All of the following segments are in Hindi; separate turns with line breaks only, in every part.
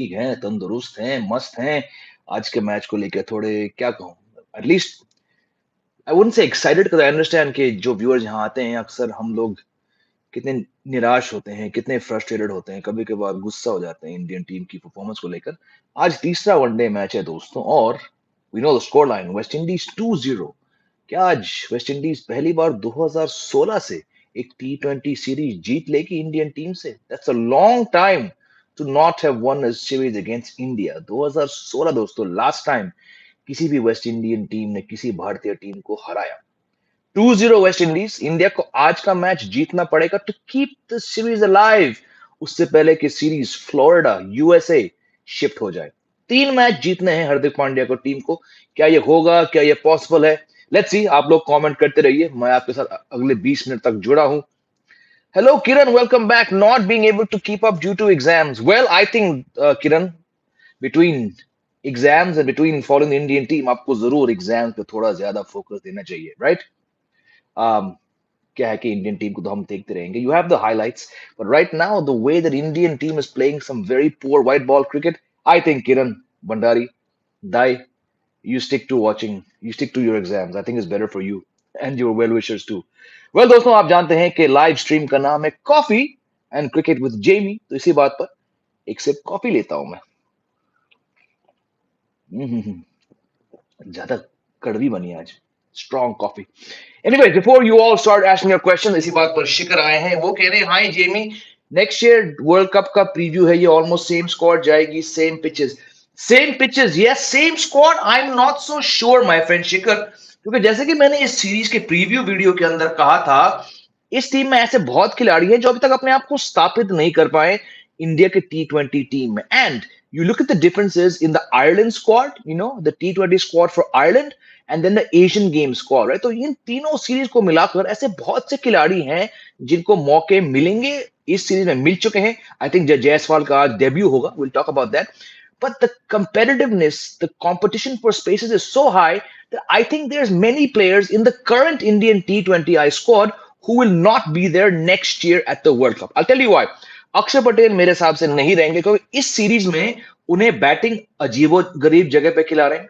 ठीक हैं, तंदुरुस्त हैं, मस्त हैं। आज के मैच को लेके थोड़े क्या कहूँ, at least I wouldn't say excited because I understand कि जो व्यूअर्स यहाँ आते हैं, अक्सर हम लोग कितने निराश होते हैं, कितने फ्रस्ट्रेटेड होते हैं, कभी-कभार गुस्सा हो जाते हैं इंडियन टीम की परफॉर्मेंस को लेकर। आज तीसरा वनडे मैच है दोस्तों और we know the score line West Indies 2-0। क्या आज वेस्ट इंडीज पहली बार 2016 से एक टी20 सीरीज जीत लेगी इंडियन टीम से? That's a long time to not have won a series against India. 2016 दोस्तों लास्ट टाइम किसी भी वेस्ट इंडियन टीम ने किसी भारतीय टीम को हराया। 2-0 वेस्ट इंडीज। इंडिया को आज का मैच जीतना पड़ेगा to keep the series alive, उससे पहले कि सीरीज फ्लोरिडा यूएसए शिफ्ट हो जाए। 3 मैच जीतने हैं हार्दिक पांड्या को, टीम को। क्या ये होगा, क्या ये पॉसिबल है? Let's see. आप लोग कमेंट करते रहिए, मैं आपके साथ अगले 20 मिनट तक जुड़ा हूं। Hello Kiran, welcome back. Not being able to keep up due to exams. Well I think Kiran, between exams and between following the Indian team, आपको जरूर एग्जाम पे थोड़ा ज्यादा फोकस देना चाहिए, राइट? क्या है कि इंडियन टीम को तो हम देखते रहेंगे, you have the highlights, but right now the way that Indian team is playing some very poor white ball cricket, I think Kiran Bhandari, दाई, you stick to watching, you stick to your exams. I think it's better for you and your well wishers too. Well दोस्तों, आप जानते हैं कि लाइव स्ट्रीम का नाम है coffee and cricket with Jamie, तो इसी बात पर एक सिप कॉफी लेता हूं मैं। ज्यादा कड़वी बनी आज, strong coffee. Anyway, before you all start asking your question, इसी बात पर शिखर आए हैं। वो कह रहे हैं, hi Jamie, next year world cup का प्रीव्यू है, ये ऑलमोस्ट सेम स्क्वाड जाएगी, same pitches. Same pitches, yes, same squad. I am not so sure my friend Shikhar, क्योंकि जैसे कि मैंने इस सीरीज के प्रीव्यू वीडियो के अंदर कहा था, इस टीम में ऐसे बहुत खिलाड़ी हैं जो अभी तक अपने आप को स्थापित नहीं कर पाए इंडिया के टी20 टीम में। And you look at the differences in the Ireland squad, you know, the T20 squad for Ireland, and then the Asian game squad, right? तो इन तीनों सीरीज को मिलाकर ऐसे बहुत से खिलाड़ी हैं जिनको मौके मिलेंगे, इस सीरीज में मिल चुके हैं। आई थिंक जायसवाल का आज डेब्यू होगा, we'll talk about that. But the competitiveness, the competition for spaces is so high that I think there's many players in the current Indian T20I squad who will not be there next year at the World Cup. I'll tell you why. अक्षर पटेल मेरे हिसाब से नहीं रहेंगे, क्योंकि इस सीरीज में उन्हें बैटिंग अजीबो गरीब जगह पे खिला रहे हैं।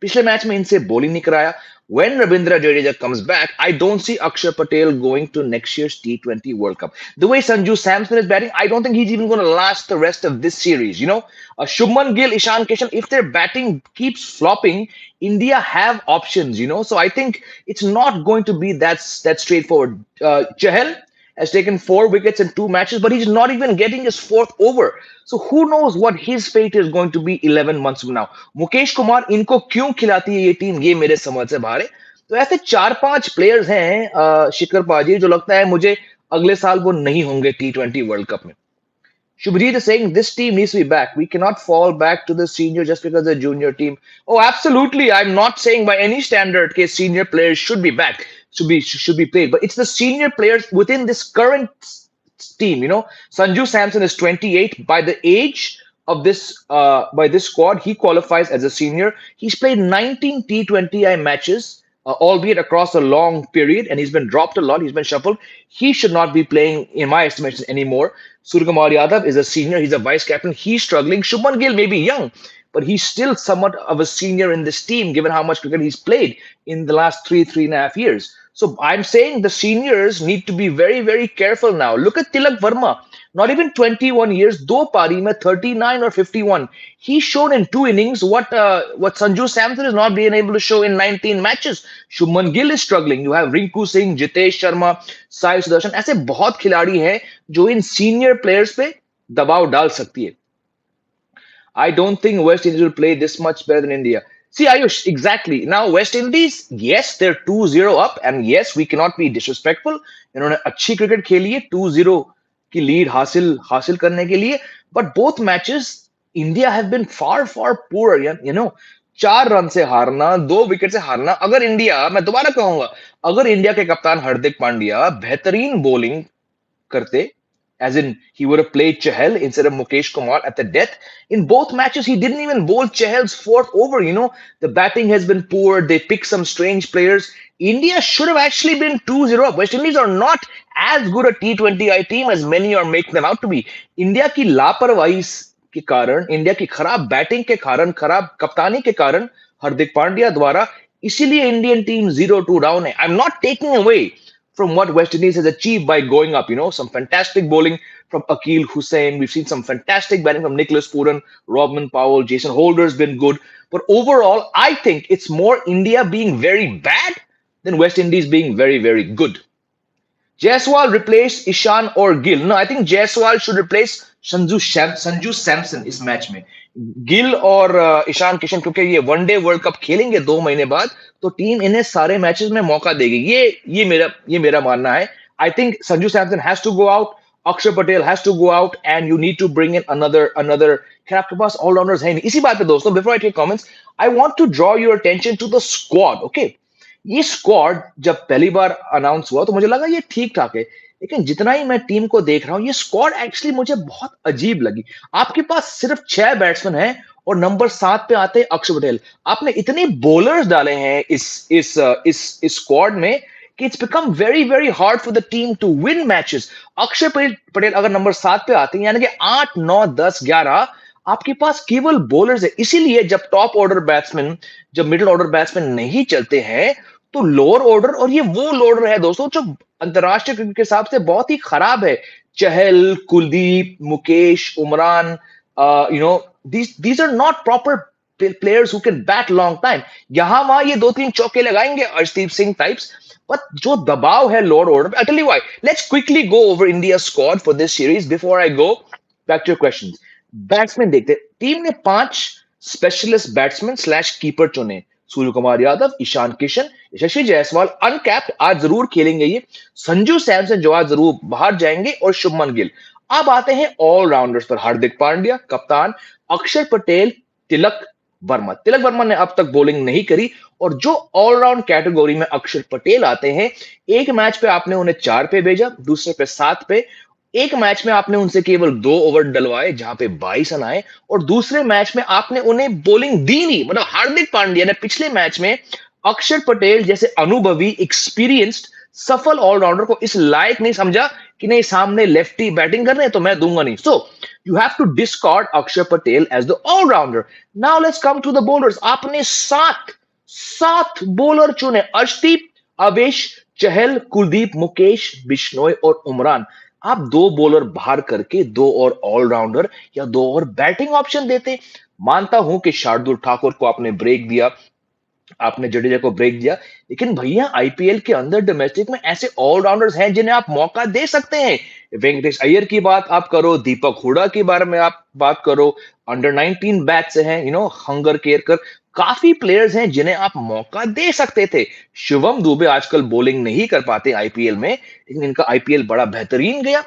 पिछले मैच में इनसे बॉलिंग नहीं कराया। When Ravindra Jadeja comes back, I don't see Akshar Patel going to next year's T20 World Cup. The way Sanju Samson is batting, I don't think he's even going to last the rest of this series. You know, Shubman Gill, Ishan Kishan, if their batting keeps flopping, India have options. You know, so I think it's not going to be that straightforward. Chahal has taken 4 wickets in 2 matches, but he's not even getting his fourth over. So who knows what his fate is going to be 11 months from now. Mukesh Kumar इनको क्यों खिलाती है ये टीम, ये मेरे समझ से बाहर है। तो ऐसे 4-5 प्लेयर्स हैं शिखर पाजी, जो लगता है मुझे अगले साल वो नहीं होंगे टी20 वर्ल्ड कप में। Shubhajit is saying this team needs to be back. We cannot fall back to the senior just because the junior team. Oh, absolutely. I'm not saying by any standard case senior players should be back, should be played, but it's the senior players within this current team. You know, Sanju Samson is 28. By the age of this, by this squad, he qualifies as a senior. He's played 19 T20I matches. Albeit across a long period, and he's been dropped a lot, he's been shuffled. He should not be playing, in my estimation, anymore. Suryakumar Yadav is a senior, he's a vice captain, he's struggling. Shubman Gill may be young, but he's still somewhat of a senior in this team, given how much cricket he's played in the last 3.5 years. So I'm saying the seniors need to be very, very careful now. Look at Tilak Verma, not even 21 years, do pari mein 39 or 51. He showed in 2 innings what Sanju Samson is not being able to show in 19 matches. Shubman Gill is struggling. You have Rinku Singh, Jitesh Sharma, Sai Sudarshan. ऐसे बहुत खिलाड़ी हैं जो इन senior players पे दबाव डाल सकती है. I don't think West Indies will play this much better than India. See, Ayush, exactly. Now, West Indies, yes, they're 2-0 up, and yes, we cannot be disrespectful. इन्होंने अच्छी क्रिकेट खेली है 2-0 की लीड हासिल करने के लिए, but both matches India have been far poorer. You know, 4 run से हारना, 2 विकेट से हारना। अगर इंडिया, मैं दोबारा कहूंगा, अगर इंडिया के कप्तान हार्दिक पांड्या बेहतरीन बॉलिंग करते, as in he would have played Chahal instead of Mukesh Kumar at the death. In both matches, he didn't even bowl Chahal's fourth over. You know, the batting has been poor. They picked some strange players. India should have actually been 2-0 up. West Indies are not as good a T20I team as many are making them out to be. India की लापरवाही के कारण, इंडिया की खराब बैटिंग के कारण, खराब कप्तानी के कारण हार्दिक पांड्या द्वारा, इसीलिए इंडियन टीम 0-2 डाउन है. आई am not taking away from what West Indies has achieved by going up. Some fantastic bowling from Akil Hussain. We've seen some fantastic batting from Nicholas Puran, Robin Powell, Jason Holder's been good. But overall, I think it's more India being very bad than West Indies being very, very good. Jaiswal replace Ishan or Gill? No, I think Jaiswal should replace Sanju Samson इस मैच में. गिल और ईशान किशन, क्योंकि ये वनडे वर्ल्ड कप खेलेंगे 2 महीने बाद, तो टीम इन्हें सारे मैचेस में मौका देगी. ये मेरा मानना है. I think Sanju Samson has to go out, Akshar Patel has to go out, and you need to bring in another. खैर आपके पास ऑलराउंडर्स है नहीं. इसी बात पे दोस्तों, before I take comments, I want to draw your attention to the squad. Okay, ये स्क्वाड जब पहली बार अनाउंस हुआ तो मुझे लगा ये ठीक ठाक है, लेकिन जितना ही मैं टीम को देख रहा हूं, ये स्क्वाड एक्चुअली मुझे बहुत अजीब लगी. आपके पास सिर्फ 6 बैट्समैन हैं और नंबर 7 पे आते हैं अक्षर पटेल. आपने इतने बॉलर्स डाले हैं इस स्क्वाड में कि it's become very very hard for the team to win matches. Axar Patel अगर नंबर 7 पे आते हैं, यानी कि 8, 9, 10, 11 आपके पास केवल बॉलर्स है. इसीलिए जब टॉप ऑर्डर बैट्समैन, जब मिडिल ऑर्डर बैट्समैन नहीं चलते हैं, तो लोअर ऑर्डर, और ये वो लोअर है दोस्तों जो अंतरराष्ट्रीय क्रिकेट के हिसाब से बहुत ही खराब है. चहल, Kuldeep, Mukesh, Umran, these are not proper players who can bat long time. यहां वहां ये 2-3 चौके लगाएंगे, अर्शदीप सिंह टाइप्स, पर जो दबाव है लोअर ऑर्डर पे, I tell you why. Let's quickly go over India squad for this series before I go back to your questions. Batsmen देखते. टीम ने 5 स्पेशलिस्ट बैट्समैन स्लैश कीपर चुने. सूर्य कुमार यादव, ईशान किशन, यशस्वी जायसवाल अनकैप्ड आज जरूर खेलेंगे ये, संजू सैमसन जो आज जरूर बाहर जाएंगे, और शुभमन गिल. अब आते हैं ऑलराउंडर्स पर. हार्दिक पांड्या कप्तान, अक्षर पटेल, तिलक वर्मा ने अब तक बॉलिंग नहीं करी, और जो ऑलराउंड कैटेगरी में अक्षर पटेल आते हैं, एक मैच पे आपने उन्हें 4 पे भेजा, दूसरे पे 7 पे, एक मैच में आपने उनसे केवल 2 ओवर डलवाए जहां पे 22 रन आए, और दूसरे मैच में आपने उन्हें बॉलिंग दी नहीं. मतलब हार्दिक पांड्या ने पिछले मैच में अक्षर पटेल जैसे अनुभवी, एक्सपीरियंस्ड, सफल ऑलराउंडर को इस लायक नहीं समझा कि नहीं, सामने लेफ्टी बैटिंग कर रहे हैं तो मैं दूंगा नहीं. So you have to discard Akshar Patel as the allrounder. Now let's come to the bowlers. आपने 7 बॉलर चुने. अर्शदीप, अवेश, चहल, कुलदीप, मुकेश, बिश्नोई और उमरान. आप 2 बॉलर बाहर करके 2 और ऑलराउंडर या 2 और बैटिंग ऑप्शन देते. मानता हूं कि शार्दुल ठाकुर को आपने ब्रेक दिया, आपने जडेजा को ब्रेक दिया, लेकिन भैया आईपीएल के अंदर डोमेस्टिक में ऐसे ऑलराउंडर्स हैं जिन्हें आप मौका दे सकते हैं. वेंकटेश अय्यर की बात आप करो, दीपक हुडा के बारे में आप बात करो, अंडर 19 बैच से हैं, हंगर केयर कर, काफी प्लेयर्स हैं जिन्हें आप मौका दे सकते थे. शिवम दुबे आजकल बॉलिंग नहीं कर पाते आईपीएल में, लेकिन इनका आईपीएल बड़ा बेहतरीन गया.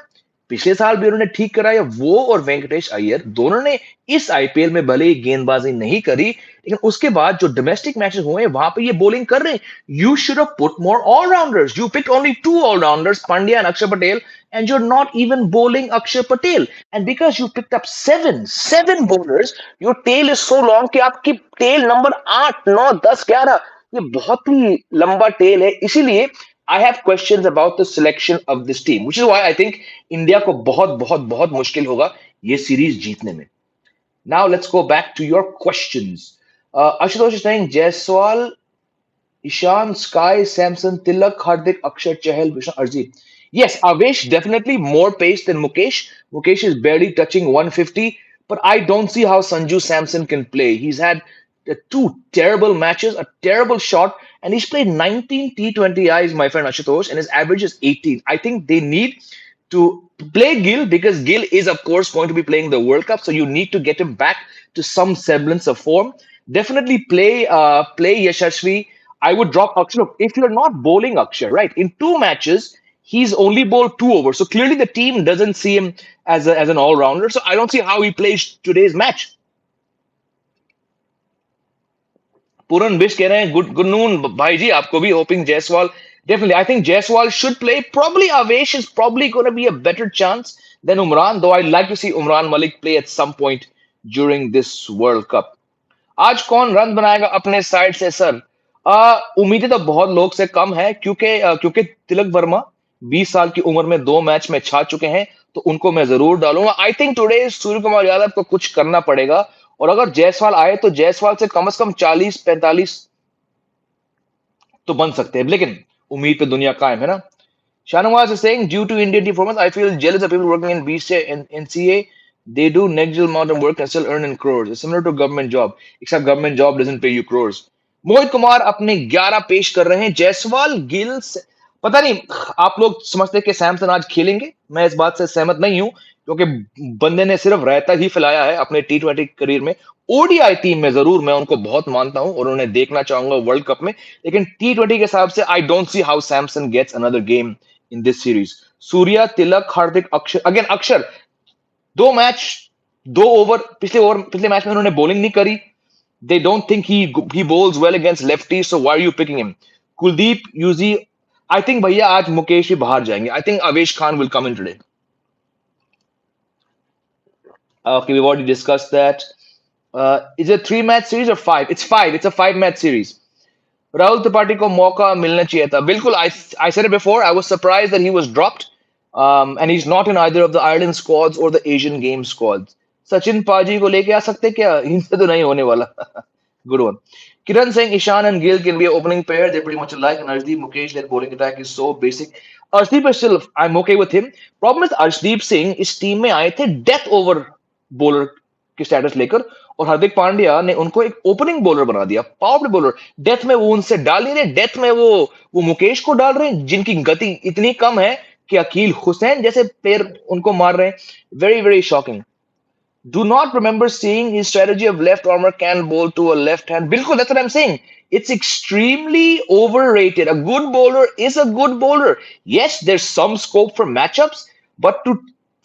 पिछले साल भी उन्होंने ठीक कराया. वो और वेंकटेश अय्यर दोनों ने इस आईपीएल में भले ही गेंदबाजी नहीं करी, लेकिन उसके बाद जो डोमेस्टिक मैचेस हुए हैं वहां पे ये बॉलिंग कर रहे हैं. You should have put more allrounders. You picked only 2 allrounders, Pandya and अक्षर Patel, and you're not even bowling Akshar Patel. And because you picked up seven bowlers, your tail is so long कि आपकी tail नंबर 8, 9, 10, 11 ये बहुत ही लंबा tail है. इसीलिए I have questions about the selection of this team, which is why I think India को बहुत बहुत बहुत मुश्किल होगा ये सीरीज जीतने में. Now let's go back to your questions. Ashutosh is saying Jaiswal, Ishan, Sky, Samson, Tilak, Hardik, Akshar, Chahal, Vishnu, Arjit. Yes, Avesh definitely more pace than Mukesh. Mukesh is barely touching 150, but I don't see how Sanju Samson can play. He's had 2 terrible matches, a terrible shot, and he's played 19 T20Is, my friend Ashutosh, and his average is 18. I think they need to play Gill because Gill is, of course, going to be playing the World Cup, so you need to get him back to some semblance of form. Definitely play Yashasvi. I would drop Akshar. Look, if you're not bowling Akshar, right, in 2 matches, he's only bowled 2 overs. So clearly the team doesn't see him as an all-rounder. So I don't see how he plays today's match. Puran Bish कह रहे हैं good noon भाई जी आपको भी. Hoping Jaiswal, definitely I think Jaiswal should play. Probably Avesh is probably going to be a better chance than Umran, though I'd like to see Umran Malik play at some point during this World Cup. आज कौन रन बनाएगा अपने साइड से सर? उम्मीदें तो बहुत लोग से कम है क्योंकि तिलक वर्मा 20 साल की उम्र में 2 मैच में छा चुके हैं, तो उनको मैं जरूर डालूंगा। आई थिंक टुडे सूर्य कुमार यादव को कुछ करना पड़ेगा, और अगर जायसवाल आए तो जायसवाल से कम 40-45 तो बन सकते हैं, लेकिन उम्मीद पे दुनिया कायम है ना। Shanawaz is saying, due to Indian performance, I feel jealous of people working in BCA and NCA. They do negligible amount of work and still earn in crores. It's similar to a government job, except government job doesn't pay you crores. Mohit Kumar अपने 11 पेश कर रहे हैं। जायसवाल गिल पता नहीं, आप लोग समझते हैं कि सैमसन आज खेलेंगे, मैं इस बात से सहमत नहीं हूं, क्योंकि बंदे ने सिर्फ रायता ही फैलाया है अपने T20 करियर में। ओडीआई टीम में जरूर मैं उनको बहुत मानता हूं और उन्हें देखना चाहूंगा वर्ल्ड कप में, लेकिन T20 के हिसाब से I don't see how Samson gets another game in this series. Surya, Tilak, Hardik, Akshar, again अक्षर, 2 मैच, 2 ओवर, पिछले मैच में उन्होंने बॉलिंग नहीं करी। They don't think he bowls well against lefties, so why are you picking him? Kuldeep, Yuzi, I think भैया आज मुकेश ही बाहर जाएंगे। I think Avesh Khan will come in today. Okay, we've already discussed that. Is it 3 match series or five? It's five. It's a 5 match series. Rahul Tripathi को मौका मिलना चाहिए था। बिल्कुल, I said it before. I was surprised that he was dropped, and he's not in either of the Ireland squads or the Asian Games squads. Sachin पाजी को लेके आ सकते क्या? इनसे तो नहीं होने वाला। Good one. Kiran saying Ishan and Gill can be an opening pair. They're pretty much alike. And Arshdeep Mukesh, their bowling attack is so basic. Arshdeep is still, I'm okay with him. Problem is Arshdeep Singh इस टीम में आए थे डेथ ओवर बॉलर की स्टेटस लेकर, और हार्दिक पांड्या ने उनको एक ओपनिंग बॉलर बना दिया, पावर प्ले बॉलर। डेथ में वो उनसे डाल नहीं रहे, डेथ में वो मुकेश को डाल रहे हैं, जिनकी गति इतनी कम है कि अकील हुसैन जैसे प्लेयर उनको मार रहे हैं। Very very shocking. Do not remember seeing his strategy of left armor can bowl to a left hand. Bilkul, that's what I'm saying. It's extremely overrated. A good bowler is a good bowler. Yes, there's some scope for matchups, but to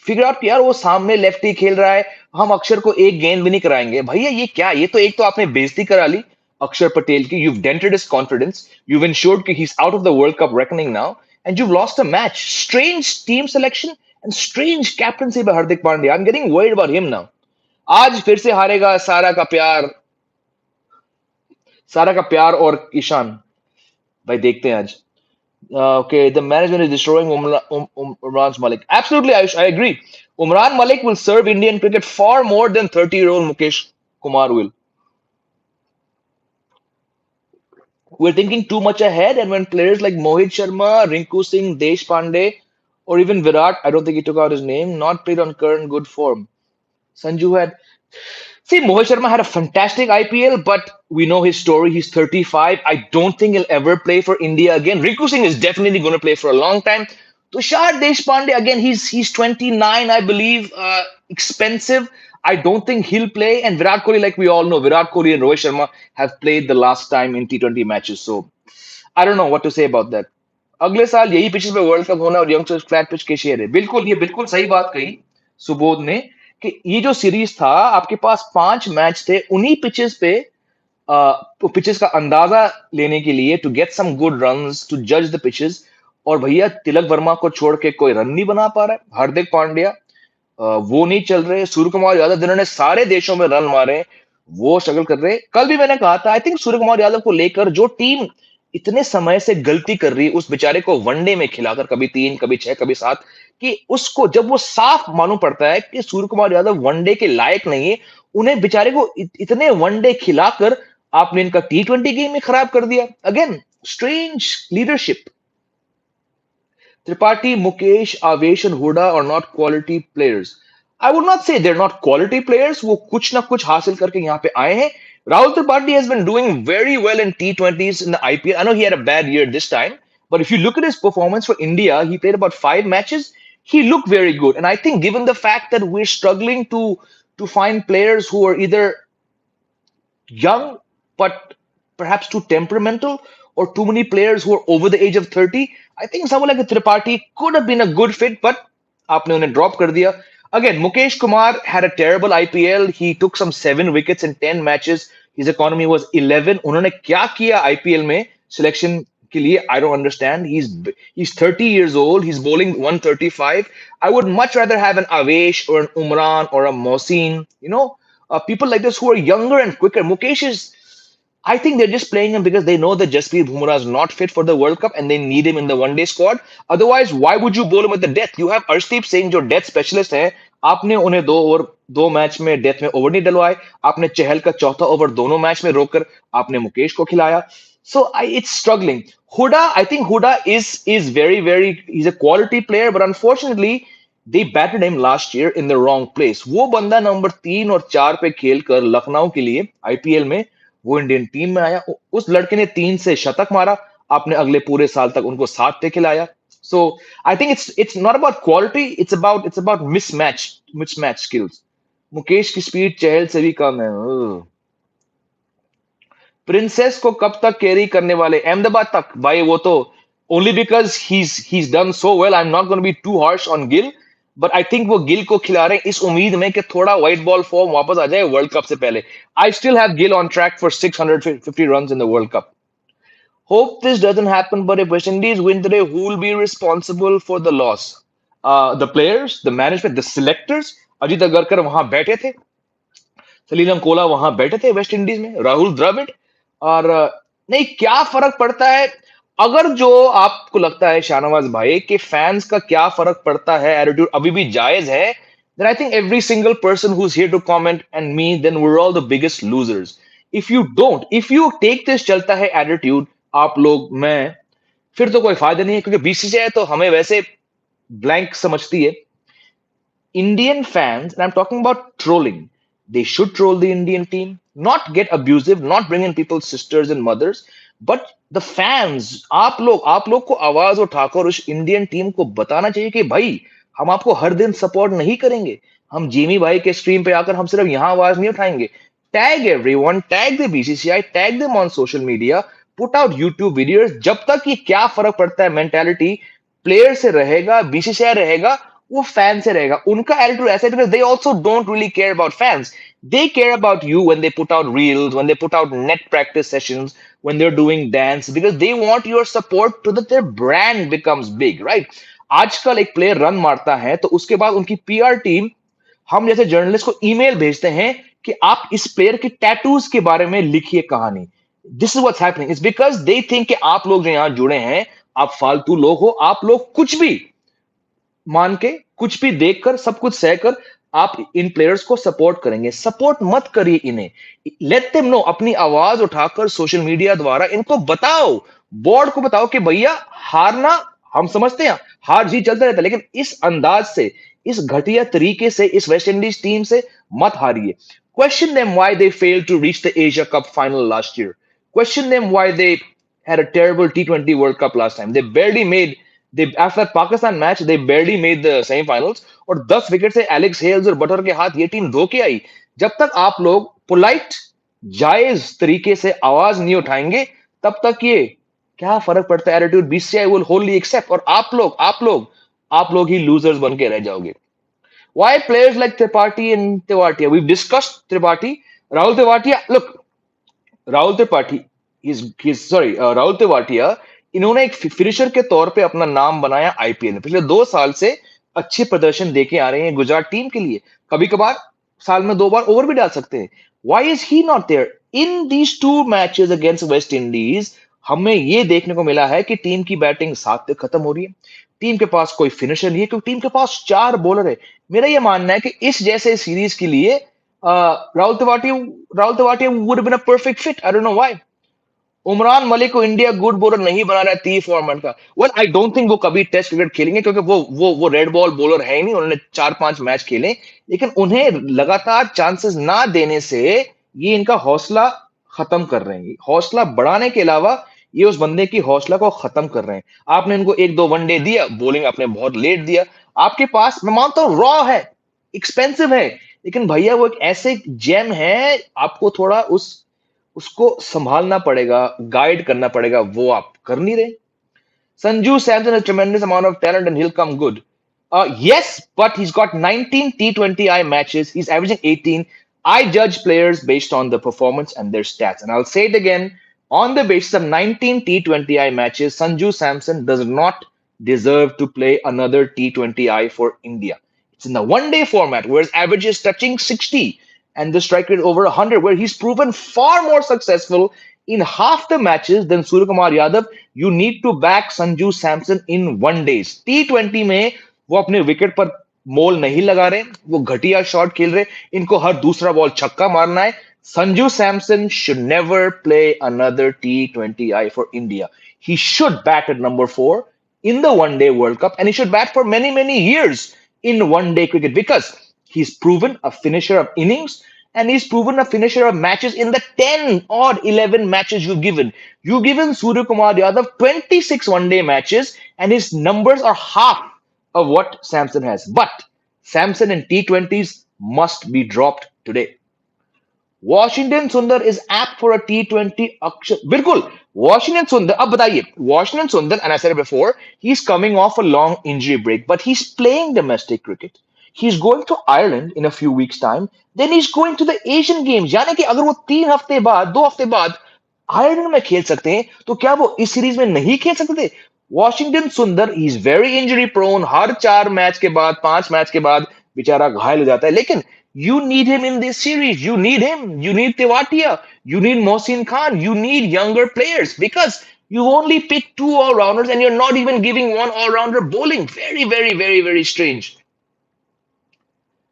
figure out कि यार वो सामने लेफ्टी खेल रहा है, हम अक्षर को एक गेंद भी नहीं कराएंगे, भैया ये क्या, ये तो एक तो आपने बेइज्जती करा ली अक्षर पटेल की। You've dented his confidence. You've ensured कि he's out of the World Cup reckoning now, and you've lost a match. Strange team selection and strange captaincy by Hardik Pandya. I'm getting worried about him now. आज फिर से हारेगा सारा का प्यार और ईशान। भाई देखते हैं आज। Okay, the management is destroying Umran Malik. Absolutely, I agree. Umran Malik will serve Indian cricket far more than 30-year-old Mukesh Kumar will. We're thinking too much ahead, and when players like Mohit Sharma, Rinku Singh, Deshpande, or even Virat, I don't think he took out his name, not played on current good form. Sanju had. See, Mohit Sharma had a fantastic IPL, but we know his story. He's 35. I don't think he'll ever play for India again. Rinku Singh is definitely going to play for a long time. Tushar Deshpande, again, he's 29, I believe. Expensive. I don't think he'll play. And Virat Kohli, like we all know, Virat Kohli and Rohit Sharma have played the last time in T20 matches. So I don't know what to say about that. अगले साल यही पिचेस पे वर्ल्ड कप होना और यंगस्टर्स फ्लैट पिच के शेयर है। बिल्कुल, ये बिल्कुल सही बात कही सुबोध ने कि ये जो सीरीज था, आपके पास 5 मैच थे, उन्हीं पिचेस पे पिचेस का अंदाजा लेने के लिए, to get some good runs, to जज द पिचेस। और भैया तिलक वर्मा को छोड़ के कोई रन नहीं बना पा रहा है। हार्दिक पांड्या वो नहीं चल रहे। सूर्य कुमार यादव जिन्होंने सारे देशों में रन मारे, वो स्ट्रगल कर रहे। कल भी मैंने कहा था, आई थिंक सूर्य कुमार यादव को लेकर जो टीम इतने समय से गलती कर रही है, उस बेचारे को वनडे में खिलाकर कभी 3, कभी 6, कभी 7, कि उसको जब वो साफ मालूम पड़ता है कि सूर्य कुमार यादव वनडे के लायक नहीं है, उन्हें बेचारे को इतने वनडे खिलाकर आपने इनका T20 गेम ही खराब कर दिया। Again strange leadership. Tripathi, Mukesh, Avesh, and Huda are not quality players. I would not say they're not quality players. वो कुछ ना कुछ हासिल करके यहाँ पे आए हैं। Rahul Tripathi has been doing very well in T20s in the IPL. I know he had a bad year this time, but if you look at his performance for India, he played about 5 matches. He looked very good, and I think given the fact that we're struggling to find players who are either young but perhaps too temperamental, or too many players who are over the age of 30, I think someone like a Tripathi could have been a good fit, but आपने उन्हें drop कर दिया. Again, Mukesh Kumar had a terrible IPL. He took some 7 wickets in 10 matches. His economy was 11. उन्होंने क्या किया IPL में selection के लिए, I don't understand. He's 30 years old. He's bowling 135. I would much rather have an Avesh or an Umran or a Mohsin, people like this who are younger and quicker. Mukesh is I think they're just playing him because they know that Jasprit Bumrah is not fit for the World Cup and they need him in the one day squad. Otherwise, why would you bowl him at the death? You have Arshdeep Singh जो डेथ स्पेशलिस्ट हैं. आपने उन्हें दो मैच में डेथ में ओवर नहीं डलवाए. आपने चहल का चौथा ओवर दोनों मैच में रोककर आपने मुकेश को खिलाया. So it's struggling. Huda, I think Huda is very he's a quality player, but unfortunately they batted him last year in the wrong place. वो बंदा नंबर 3 और 4 पे खेलकर लखनऊ के लिए आईपीएल में वो इंडियन टीम में आया. उस लड़के ने 3 से शतक मारा. आपने अगले पूरे साल तक उनको 7 पे खिलाया. So I think it's not about quality. It's about mismatch skills. Mukesh की स्पीड चहल से भी कम है. प्रिंसेस को कब तक कैरी करने वाले? अहमदाबाद तक भाई. वो तो only because he's done so well. I'm not going to be too harsh on Gill, but I think वो गिल को खिला रहे हैं इस उम्मीद में कि थोड़ा व्हाइट बॉल फॉर्म वापस आ जाए वर्ल्ड कप से पहले. I still have Gill on track for 650 runs in the World Cup. Hope this doesn't happen, but if West Indies win today, who will be responsible for the loss? The players, the management, the selectors. Ajit Agarkar वहां बैठे थे. सलीम कोला वहां बैठे थे वेस्ट इंडीज में. राहुल द्रविड़. और नहीं, क्या फर्क पड़ता है? अगर जो आपको लगता है शाहनवाज भाई कि फैंस का क्या फर्क पड़ता है, एटीट्यूड अभी भी जायज है, then I think every single person who's here to comment and me, then we're all the biggest losers. If you take this चलता है एटीट्यूड, आप लोग, मैं, फिर तो कोई फायदा नहीं है, क्योंकि बीसीसीआई तो हमें वैसे ब्लैंक समझती है. Indian fans, and I'm talking about trolling, they should troll the Indian team, not get abusive, not bring in people's sisters and mothers, but the fans, आप लोग को आवाज उठाकर उस इंडियन टीम को बताना चाहिए कि भाई हम आपको हर दिन सपोर्ट नहीं करेंगे. हम जिमी भाई के स्ट्रीम पे आकर हम सिर्फ यहां आवाज नहीं उठाएंगे. Tag everyone, tag the BCCI, tag them on social media, put out YouTube videos. जब तक ये क्या फर्क पड़ता है मेंटालिटी प्लेयर से रहेगा, बीसीसीआई रहेगा, वो फैन से रहेगा. उनका एटीट्यूड ऐसा है, because they also don't really care about fans. They care about you when they put out reels, when they put out net practice sessions, when they're doing dance, because they want your support so that their brand becomes big, right? आजकल एक प्लेयर रन मारता है तो उसके बाद उनकी पीआर टीम हम जैसे जर्नलिस्ट को ईमेल भेजते हैं कि आप इस प्लेयर के टैटूज के बारे में लिखिए कहानी. This is what's happening. It's because they think कि आप लोग जो यहां जुड़े हैं, आप फालतू लोग हो. आप लोग कुछ भी मान के, कुछ भी देखकर, सब कुछ सहकर आप इन प्लेयर्स को सपोर्ट करेंगे. सपोर्ट मत करिए इन्हें. Let them know. अपनी आवाज उठाकर सोशल मीडिया द्वारा इनको बताओ, बोर्ड को बताओ कि भैया हारना हम समझते हैं, हार जीत चलता रहता है, लेकिन इस अंदाज से, इस घटिया तरीके से इस वेस्ट इंडीज टीम से मत हारिए. Question them why they failed to reach the Asia Cup final last year. Question them why they had a terrible T20 World Cup last time. After that Pakistan match, they barely made the semi-finals. और 10 विकेट से एलेक्स हेल्स और बटर के हाथ ये टीम धो के आई. जब तक आप लोग पोलाइट, जायज तरीके से आवाज नहीं उठाएंगे, तब तक ये क्या फर्क पड़ता है attitude BCCI will wholly accept. और आप लोग ही लूजर्स बन के रह जाओगे. Why players like Tripathi and Tewatia? We've discussed Tripathi. Rahul Tewatia, look, Rahul Tripathi, Rahul Tewatia, इन्होंने एक फिनिशर के तौर पे अपना नाम बनाया आईपीएल में. पिछले 2 साल से अच्छे प्रदर्शन देके आ रहे हैं गुजरात टीम के लिए. कभी कभार साल में 2 बार ओवर भी डाल सकते हैं. Why is he not there? In these 2 matches against West Indies, हमें ये देखने को मिला है कि टीम की बैटिंग 7 पे खत्म हो रही है. टीम के पास कोई फिनिशर नहीं है, क्योंकि टीम के पास 4 बॉलर है. मेरा ये मानना है कि इस जैसे सीरीज के लिए Rahul Tewatia would have been a perfect fit. I don't know why. Umran Malik को इंडिया गुड बॉलर नहीं बना रहा है 30 फॉर्मेट का. वेल, आई डोंट थिंक वो कभी टेस्ट क्रिकेट खेलेंगे, क्योंकि वो रेड बॉल बॉलर है ही नहीं. उन्होंने 4-5 मैच खेले, लेकिन उन्हें लगातार चांसेस ना देने से ये इनका हौसला खत्म कर रहे हैं. हौसला बढ़ाने के अलावा ये उस बंदे की हौसला को खत्म कर रहे हैं. आपने इनको 1-2 वनडे दिया, बॉलिंग आपने बहुत लेट दिया. आपके पास, मैं मानता हूं, रॉ है, एक्सपेंसिव है, लेकिन भैया वो एक ऐसे जेम है, आपको थोड़ा उसको संभालना पड़ेगा, गाइड करना पड़ेगा. वो आप कर नहीं रहे. Sanju Samson has tremendous amount of talent and he'll come good. Yes, but he's got 19 T20I matches. He's averaging 18. I judge players based on the performance and their stats. And I'll say it again, on the basis of 19 T20I matches, Sanju Samson does not deserve to play another T20I for India. It's in the one-day format, whereas average is touching 60. and the strike rate over 100, where he's proven far more successful in half the matches than Suryakumar Yadav. You need to back Sanju Samson in 1 days. T20 में वो अपने विकेट पर मोल नहीं लगा रहे, वो घटिया शॉट खेल रहे, इनको हर दूसरा बॉल छक्का मारना है. Sanju Samson should never play another T20I for India. He should bat at number 4 in the one day World Cup, and he should bat for many, many years in one day cricket because he's proven a finisher of innings and he's proven a finisher of matches in the 10 or 11 matches you've given. You've given Surya Kumar Yadav 26 one day matches, and his numbers are half of what Samson has. But Samson in T20s must be dropped today. Washington Sundar is apt for a T20 Akshar. बिल्कुल. वॉशिंगटन सुंदर, अब बताइए, Washington Sundar, and I said before, he is coming off a long injury break, but he is playing domestic cricket. He is going to Ireland in a few weeks time, then he is going to the Asian games. यानी कि अगर वो 3 हफ्ते बाद, 2 हफ्ते बाद आयरलैंड में खेल सकते हैं, तो क्या वो इस सीरीज में नहीं खेल सकते? Washington Sundar is very injury prone. हर 4 मैच के बाद, 5 मैच के बाद बेचारा घायल हो जाता है. लेकिन you need him in this series. You need him. You need Tewatia. You need Mohsin Khan. You need younger players because you only picked 2 all-rounders and you're not even giving one all-rounder bowling. Very, very, very, very strange.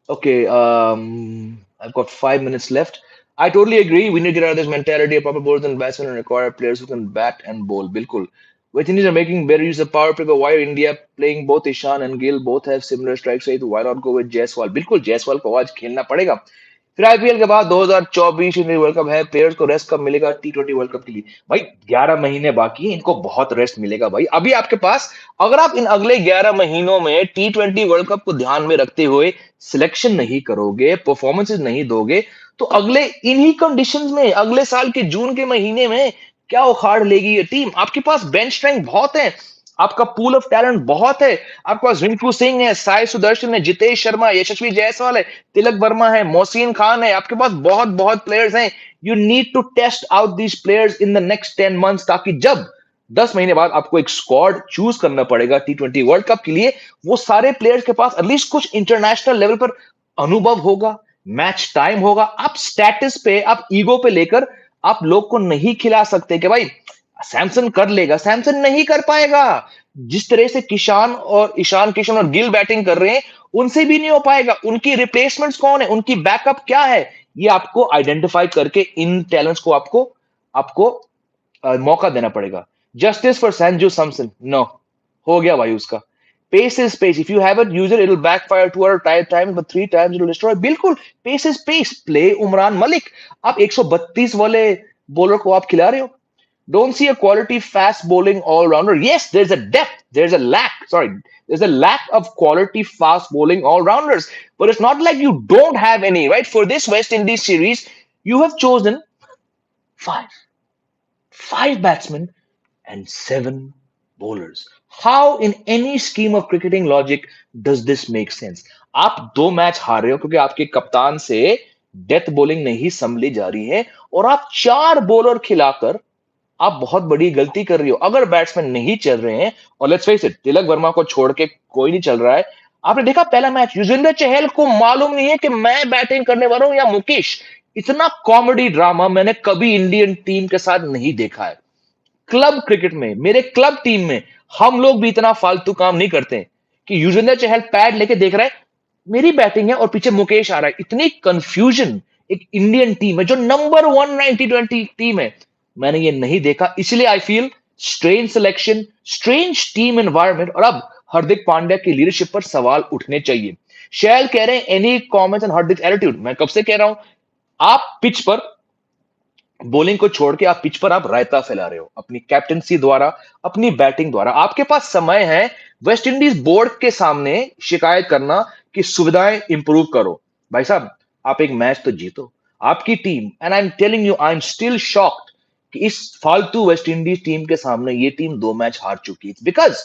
Okay, I've got 5 minutes left. I totally agree. We need to get out of this mentality of proper bowlers and batsmen and require players who can bat and bowl. Bilkul. West Indies are making better use of power play, but why are India playing both Ishan and Gill? Both have similar strike rate. Why not go with Jaiswal? बिल्कुल Jaiswal को आज खेलना पड़ेगा. फिर आईपीएल के बाद 2024 इंडियन वर्ल्ड कप है. प्लेयर्स को रेस्ट कब मिलेगा T20 वर्ल्ड कप के लिए? भाई 11 महीने बाकी है, इनको बहुत रेस्ट मिलेगा भाई. अभी आपके पास, अगर आप इन अगले 11 महीनों में T20 वर्ल्ड कप को ध्यान में रखते हुए सिलेक्शन नहीं करोगे, परफॉर्मेंसेस नहीं दोगे, तो अगले इन्हीं कंडीशंस में अगले साल के जून के महीने में क्या उखाड़ लेगी ये टीम? आपके पास बेंच स्ट्रेंथ बहुत है, आपका पूल ऑफ टैलेंट बहुत है. आपके पास रिंकू सिंह है, साई सुदर्शन है, जितेश शर्मा, यशस्वी जायसवाल है, तिलक वर्मा है, मोहसिन खान है. आपके पास बहुत बहुत प्लेयर्स हैं. You need to test out these players in the next 10 months, ताकि जब 10 महीने बाद आपको एक स्क्वाड चूज करना पड़ेगा T20 वर्ल्ड कप के लिए, वो सारे प्लेयर्स के पास एटलीस्ट कुछ इंटरनेशनल लेवल पर अनुभव होगा, मैच टाइम होगा. आप स्टेटस पे, आप ईगो पे लेकर आप लोग को नहीं खिला सकते कि भाई सैमसन कर लेगा. सैमसन नहीं कर पाएगा. जिस तरह से किशान और ईशान किशन और गिल बैटिंग कर रहे हैं, उनसे भी नहीं हो पाएगा. उनकी रिप्लेसमेंट्स कौन है, उनकी बैकअप क्या है, ये आपको आइडेंटिफाई करके इन टैलेंट्स को आपको आपको मौका देना पड़ेगा. Justice for Sanju Samson, no, हो गया भाई उसका. Pace is pace. If you haven't used it, it'll backfire 2 times, but 3 times it'll destroy. बिल्कुल, pace is pace. Play Umran Malik. आप 132 वाले बॉलर को आप खिला रहे हो. Don't see a quality fast bowling all-rounder. Yes, there's a depth. There's a lack. Sorry, there's a lack of quality fast bowling all-rounders. But it's not like you don't have any, right? For this West Indies series, you have chosen five. 5 batsmen and 7 bowlers. How in any scheme of cricketing logic does this make sense? आप 2 मैच हार रहे हो क्योंकि आपके कप्तान से डेथ बॉलिंग नहीं संभली जा रही है, और आप 4 बॉलर खिलाकर आप बहुत बड़ी गलती कर रही हो. अगर बैट्समैन नहीं चल रहे हैं, और let's face it, Tilak Varma को छोड़ के कोई नहीं चल रहा है. आपने देखा पहला मैच, युजवेंद्र चहल को मालूम नहीं है कि मैं बैटिंग करने वाला हूं या मुकेश. इतना कॉमेडी ड्रामा मैंने कभी इंडियन टीम के साथ नहीं देखा है. क्लब क्रिकेट में, मेरे क्लब टीम में, हम लोग भी इतना फालतू काम नहीं करते कि युजवेंद्र चहल पैड लेके देख रहा है मेरी बैटिंग है और पीछे मुकेश आ रहा है. इतनी कंफ्यूजन एक इंडियन टीम है जो नंबर 1 T20 टीम है, मैंने ये नहीं देखा. इसलिए I feel strange selection, strange team environment, और अब हार्दिक पांड्या की लीडरशिप पर सवाल उठने चाहिए. शैल कह रहे हैं any comments on Hardik attitude. मैं कब से कह रहा हूं, आप पिच पर बॉलिंग को छोड़ के आप पिच पर आप रायता फैला रहे हो अपनी कैप्टनसी द्वारा, अपनी बैटिंग द्वारा. आपके पास समय है वेस्ट इंडीज बोर्ड के सामने शिकायत करना कि सुविधाएं इंप्रूव करो. भाई साहब, आप एक मैच तो जीतो. आपकी team, and I am telling you, I am still shocked कि इस फालतू वेस्ट इंडीज टीम के सामने ये टीम 2 मैच हार चुकी है. Because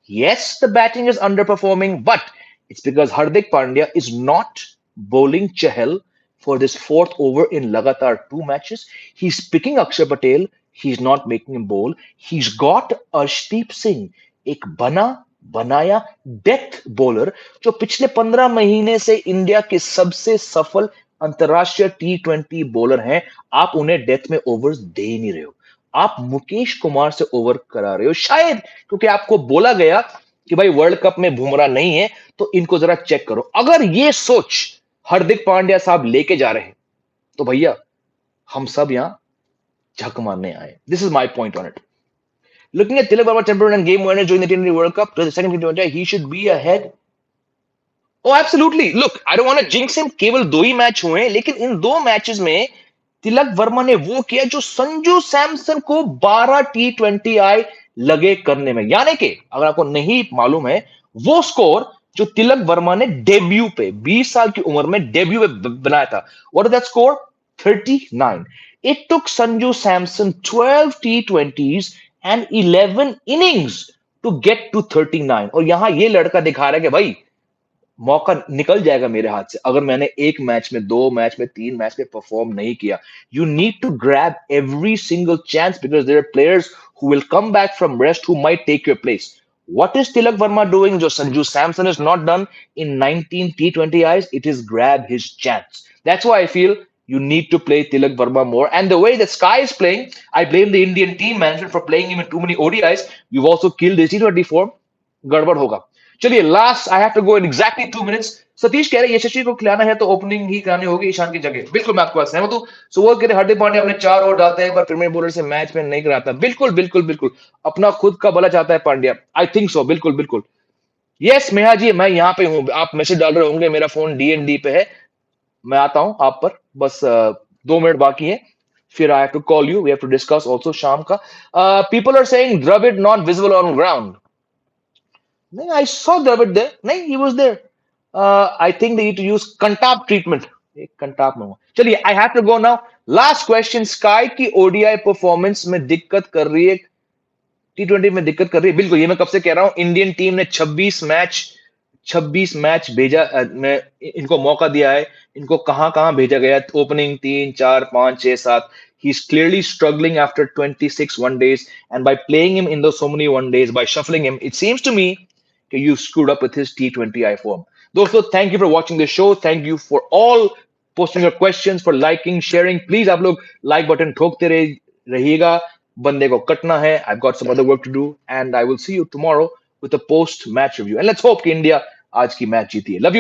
yes, the batting is underperforming, but it's because Hardik Pandya is not bowling Chahal for this 4th over in Lagatar 2 matches. He's picking Akshay Patel. He's not making him bowl. He's got Arshdeep Singh, एक बना बनाया डेथ बॉलर जो पिछले 15 महीने से इंडिया के सबसे सफल अंतरराष्ट्रीय T20 बॉलर हैं, आप उन्हें डेथ में ओवर्स दे ही नहीं रहे हो। आप मुकेश कुमार से ओवर करा रहे हो, शायद क्योंकि आपको बोला गया कि भाई वर्ल्ड कप में बुमराह नहीं है, तो इनको जरा चेक करो। अगर ये सोच हार्दिक पांड्या साहब लेके जा रहे हैं, तो भैया हम सब यहां झक मारने आए। This is my point on it. Looking at Tilak Verma temperament and game awareness during the T20 World Cup, to the second T20, he should be ahead. Oh, absolutely. Look, I don't want to jinx him. केवल 2 ही मैच हुए हैं, लेकिन इन 2 मैचेस में तिलक वर्मा ने वो किया जो संजू सैमसन को 12 T20I लगे करने में। यानी कि अगर आपको नहीं मालूम है, वो स्कोर जो तिलक वर्मा ने डेब्यू पे 20 साल की उम्र में डेब्यू पे बनाया था, what is that score? 39. It took Sanju Samson 12 T20s and 11 innings to get to 39. और यहां ये लड़का दिखा रहा है कि भाई मौका निकल जाएगा मेरे हाथ से अगर मैंने 1 मैच में, 2 मैच में, 3 मैच में परफॉर्म नहीं किया। You need to grab every single chance because there are players who will come back from rest who might take your place. What is Tilak Verma doing? जो Sanju Samson has not done in 19 T20Is, it is grab his chance. That's why I feel you need to play Tilak Verma more. And the way that Sky is playing, I blame the Indian team management for playing him in too many ODIs. You've also killed his T20 form. गड़बड़ होगा। चलिए last, I have to go in exactly 2 minutes. Satish कह रहे हैं यशस्वी को खिलाना है तो ओपनिंग ही करानी होगी ईशान की जगह। बिल्कुल मैं आपके पास सहमत हूं। सुबह कह रहे हार्दिक पांड्या अपने 4 ओवर डालते हैं, पर प्रीमियर बॉलर से मैच में नहीं कराता। बिल्कुल बिल्कुल बिल्कुल, अपना खुद का भला चाहता है पांड्या। आई थिंक सो, बिल्कुल बिल्कुल। यस मेहा जी, मैं यहाँ पे हूँ, आप मैसेज डाल रहे होंगे, मेरा फोन DND पे है। मैं आता हूँ आप पर, बस 2 मिनट बाकी है, फिर I have to call you, we have to discuss also शाम का। People are saying Dravid not visible on ground. नहीं, I saw Dravid there. नहीं, he was there. I think they need to use Kantap treatment. एक कंटाप में हुआ। चलिए, I have to go now. Last question, sky की ODI परफॉर्मेंस में दिक्कत कर रही है, T20 में दिक्कत कर रही है। बिल्कुल, ये मैं कब से कह रहा हूं। इंडियन टीम ने 26 मैच भेजा, में इनको मौका दिया है। इनको कहां कहां भेजा गया? Opening 3, 4, 5, 6, 7। He's clearly struggling after 26 one days, and by playing him in those so many one days, by shuffling him, it seems to me that you screwed up with his T20I form. दोस्तों, thank you for watching this show. Thank you for all posting your questions, for liking, sharing. Please आप लोग like button ठोकते रहिएगा। बंदे को कटना है। I've got some other work to do, and I will see you tomorrow with a post match review. And let's hope कि इंडिया आज की मैच जीती है। Love you.